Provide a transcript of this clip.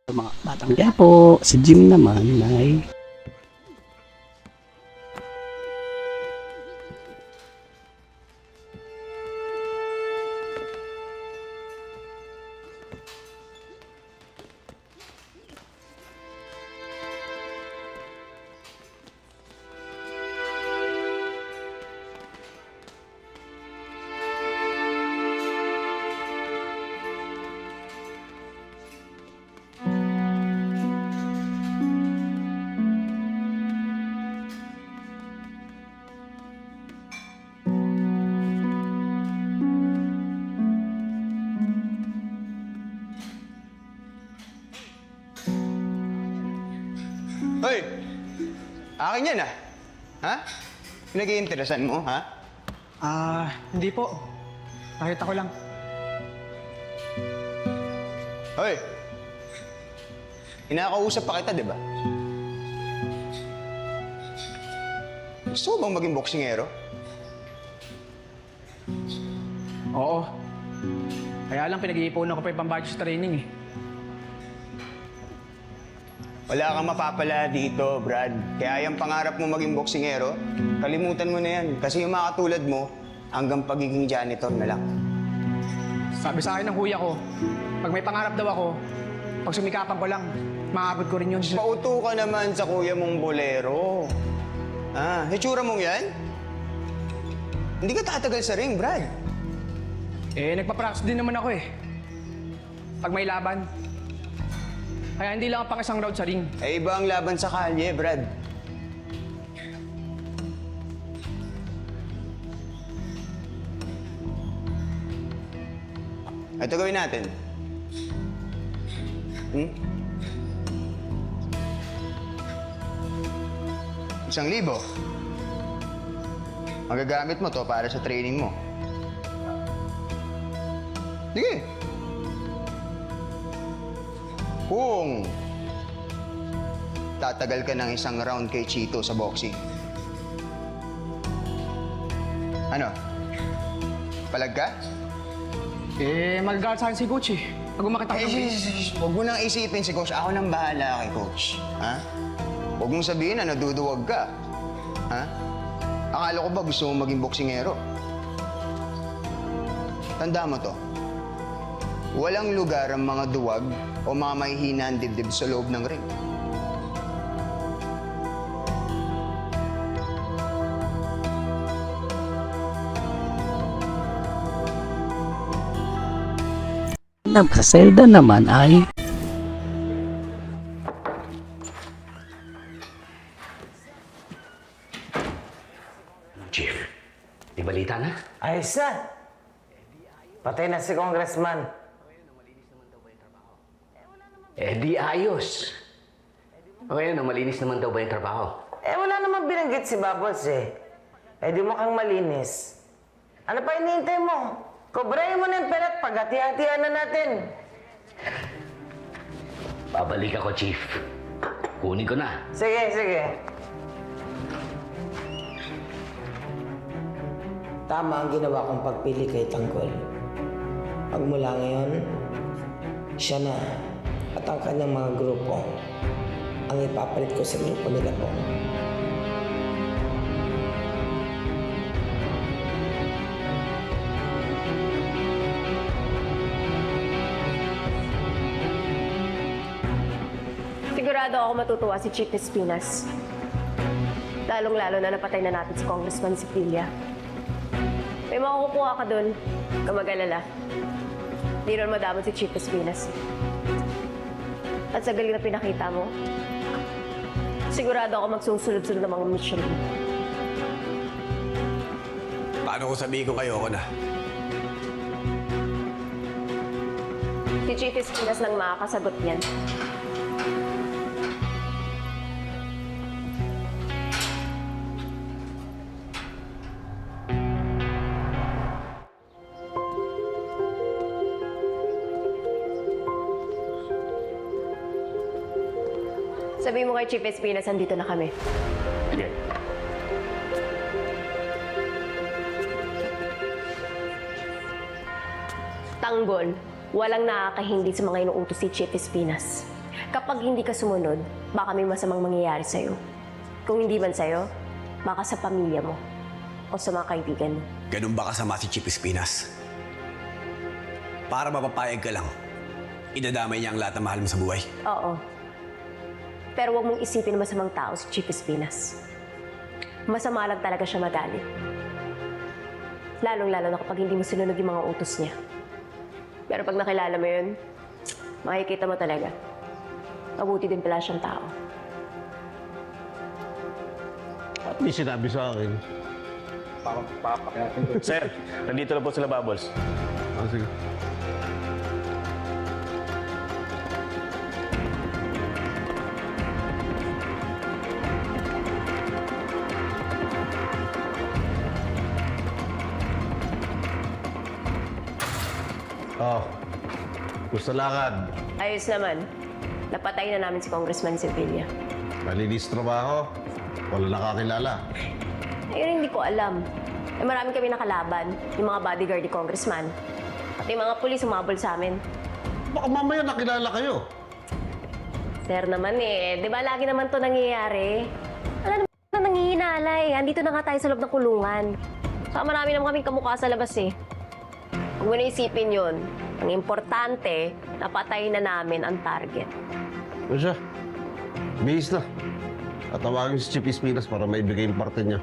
Mga batang Quiapo, si Jim naman ay Hoy! Akin yan, ah. Ha? Pinag-iinteresan mo, ha? Hindi po. Nakita ko lang. Hoy! Inakausap pa kita, di ba? Gusto mo bang maging boksingero? Oo. Kaya lang pinag-iipunan ko pa yung pambayad sa training eh. Wala kang mapapala dito, Brad. Kaya yung pangarap mo maging boksingero, kalimutan mo na yan. Kasi yung mga katulad mo, hanggang pagiging janitor na lang. Sabi sa akin ng kuya ko, pag may pangarap daw ako, pag sumikapan ko lang, maabot ko rin yun. Pauto ka naman sa kuya mong bolero. Hitsura mong yan? Hindi ka tatagal sa ring, Brad. Nagpa-practice din naman ako eh. Pag may laban. Kaya hindi lang pang isang round sa ring. Iba ang laban sa kalye, Brad. Ito gawin natin. Hmm? 1,000. Magagamit mo to para sa training mo. Sige. Kung tatagal ka ng isang round kay Chito sa boxing. Ano? Palag ka? Magagalit sa akin si coach eh. Pag umakita ko Huwag mo nang isipin si coach. Ako nang bahala kay coach. Ha? Huwag mong sabihin na naduduwag ka. Ha? Akala ko ba gusto mong maging boksingero? Tanda mo to. Walang lugar ang mga duwag o mga mahihina ang dibdib sa loob ng ring. sa Zelda naman ay Chief, di balita na? Ayos na. Patay na si Congressman. Di ayos. O ngayon, malinis naman daw ba yung trabaho? Wala naman binanggit si Bubbles eh. Di mukhang malinis. Ano pa hinihintay mo? Kobrahin mo na yung pelat, paghati-hatian na natin. Babalik ako, Chief. Kunin ko na. Sige, sige. Tama ang ginawa kong pagpili kay Tanggol. Pagmula ngayon, siya na at ang kanyang mga grupo ang ipapalit ko sa grupo nila po. Sigurado ako matutuwa si Chief Espinas. Lalong-lalo na napatay na natin si Congressman Sicilia. May makukuha ka dun. Huwag kang mag-alala. Di ron madamot si Chief Espinas. At sa galing na pinakita mo, sigurado ako magsusunod-sunod ng mga mission mo. Paano ko sabihin ko kayo ako na? Si Chief Espinas lang makakasagot niyan. Sabihin mo kay Chief Espinas, andito na kami. Sige. Tanggol, walang nakakahindi sa mga inuutos si Chief Espinas. Kapag hindi ka sumunod, baka may masamang mangyayari sa'yo. Kung hindi man sa'yo, baka sa pamilya mo o sa mga kaibigan mo. Ganun ba kasama si Chip Espinas? Para mapapayag ka lang, idadamay niya ang lahat ng mahal mo sa buhay. Oo. Pero huwag mong isipin na masamang tao si Chief Espinas. Masama lang talaga siya magalit. Lalong-lalo na kapag hindi mo sinunod yung mga utos niya. Pero pag nakilala mo yun, makikita mo talaga. Mabuti din pala siyang tao. At may sinabi sa akin. Sir, nandito na po sila Bubbles. Ah, sige. Oh, gusto lakad. Ayos naman. Napatay na namin si Congressman Sevilla. Malinis trabaho. Wala nakakilala. Ayun, hindi ko alam. Marami kami nakalaban. Yung mga bodyguard ni Congressman. Pati yung mga pulis umabol sa amin. Baka mamaya nakilala kayo. Sir naman di ba lagi naman to nangyayari? Wala naman na nangihinala Andito na nga tayo sa loob ng kulungan. Saka marami naman kaming kamukha sa labas Huwag mo na isipin yun. Ang importante, napatay na namin ang target. Ano siya? Bihis na. At tawagin si Chief Espinas para maibigay yung parte niya.